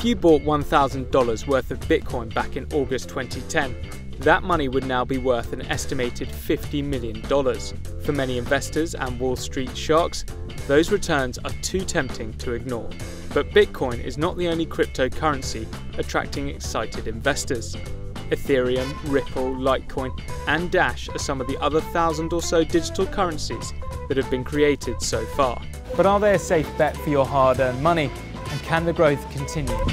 If you bought $1,000 worth of Bitcoin back in August 2010, that money would now be worth an estimated $50 million. For many investors and Wall Street sharks, those returns are too tempting to ignore. But Bitcoin is not the only cryptocurrency attracting excited investors. Ethereum, Ripple, Litecoin and Dash are some of the other 1,000 or so digital currencies that have been created so far. But are they a safe bet for your hard-earned money? And can the growth continue? I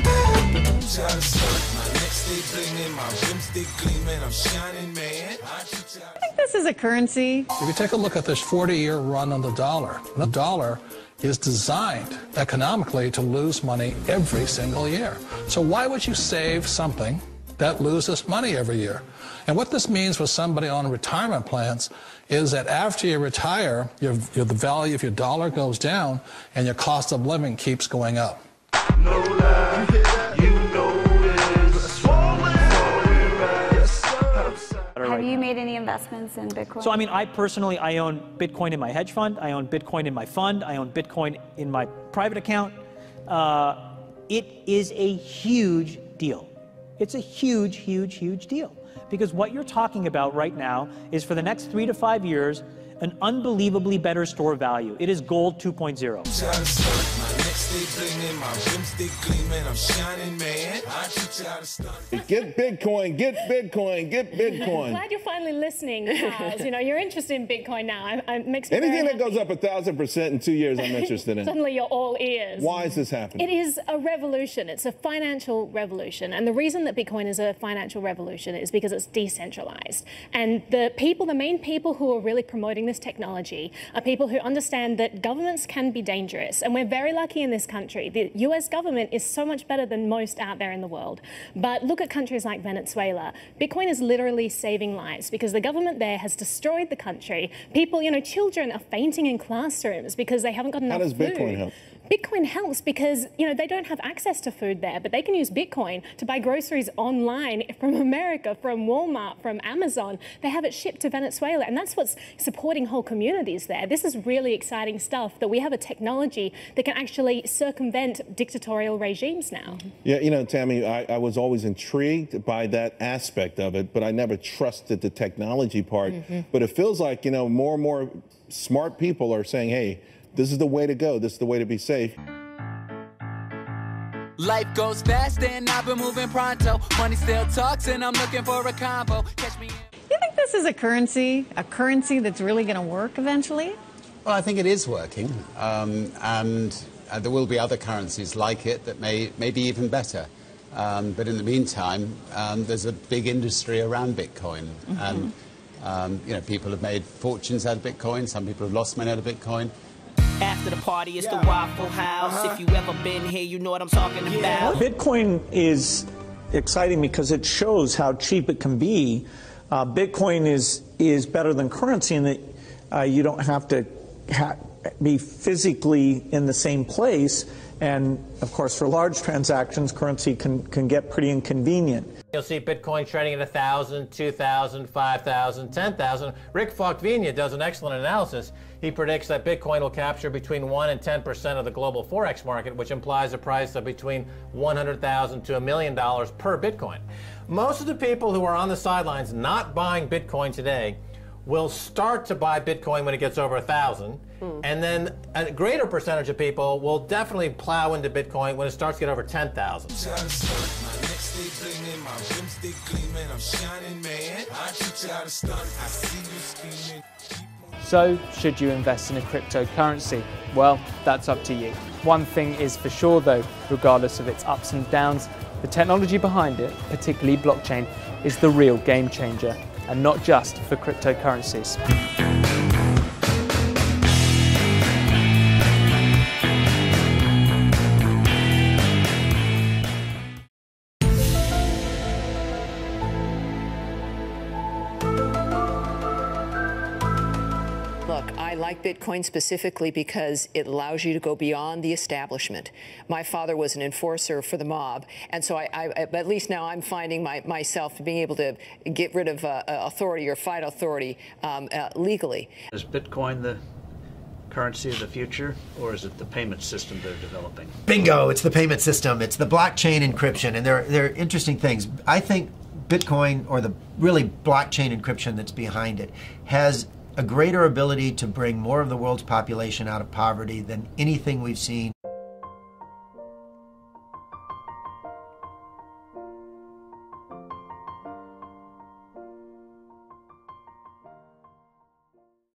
think this is a currency. If you take a look at this 40-year run on the dollar is designed economically to lose money every single year. So why would you save something that loses money every year? And what this means for somebody on retirement plans is that after you retire, the value of your dollar goes down and your cost of living keeps going up. No lie, you know Have you made any investments in Bitcoin? So, I mean, I own Bitcoin in my hedge fund. I own Bitcoin in my fund. I own Bitcoin in my private account. It is a huge deal. It's a huge, huge, huge deal. Because what you're talking about right now is for the next 3 to 5 years, an unbelievably better store value. It is gold 2.0. Get Bitcoin, get Bitcoin, get Bitcoin. I'm glad you're finally listening, Charles. You know, you're interested in Bitcoin now. It makes me Anything very that goes up 1,000% in 2 years, I'm interested in. Suddenly you're all ears. Why is this happening? It is a revolution. It's a financial revolution. And the reason that Bitcoin is a financial revolution is because it's decentralized. And the main people who are really promoting this technology are people who understand that governments can be dangerous. And we're very lucky in this country. The US government is so much better than most out there in the world. But look at countries like Venezuela. Bitcoin is literally saving lives because the government there has destroyed the country. People, children are fainting in classrooms because they haven't got enough food. How does Bitcoin help? Bitcoin helps because, they don't have access to food there, but they can use Bitcoin to buy groceries online from America, from Walmart, from Amazon. They have it shipped to Venezuela, and that's what's supporting whole communities there. This is really exciting stuff, that we have a technology that can actually circumvent dictatorial regimes now. Yeah, Tammy, I was always intrigued by that aspect of it, but I never trusted the technology part. But it feels like, more and more smart people are saying, hey, this is the way to go. This is the way to be safe. Life goes fast and I've been moving pronto. Money still talks and I'm looking for a combo. Catch me. You think this is a currency that's really going to work eventually? Well, I think it is working, and there will be other currencies like it that may be even better. But in the meantime, there's a big industry around Bitcoin, and people have made fortunes out of Bitcoin. Some people have lost money out of Bitcoin. After the party, it's the Waffle House. If you ever been here, you know what I'm talking about. Bitcoin is exciting because it shows how cheap it can be. Bitcoin is better than currency in that you don't have to be physically in the same place. And, of course, for large transactions, currency can get pretty inconvenient. You'll see Bitcoin trading at 1,000, 2,000, 5,000, 10,000. Rick Falkvenia does an excellent analysis. He predicts that Bitcoin will capture between 1 and 10% of the global Forex market, which implies a price of between $100,000 to $1 million per Bitcoin. Most of the people who are on the sidelines not buying Bitcoin today will start to buy Bitcoin when it gets over 1,000. And then a greater percentage of people will definitely plow into Bitcoin when it starts to get over 10,000. So, should you invest in a cryptocurrency? Well, that's up to you. One thing is for sure though, regardless of its ups and downs, the technology behind it, particularly blockchain, is the real game changer, and not just for cryptocurrencies. Look, I like Bitcoin specifically because it allows you to go beyond the establishment. My father was an enforcer for the mob, and so at least now I'm finding myself being able to get rid of authority or fight authority legally. Is Bitcoin the currency of the future, or is it the payment system they're developing? Bingo! It's the payment system. It's the blockchain encryption, and they're interesting things. I think Bitcoin, or the really blockchain encryption that's behind it, has a greater ability to bring more of the world's population out of poverty than anything we've seen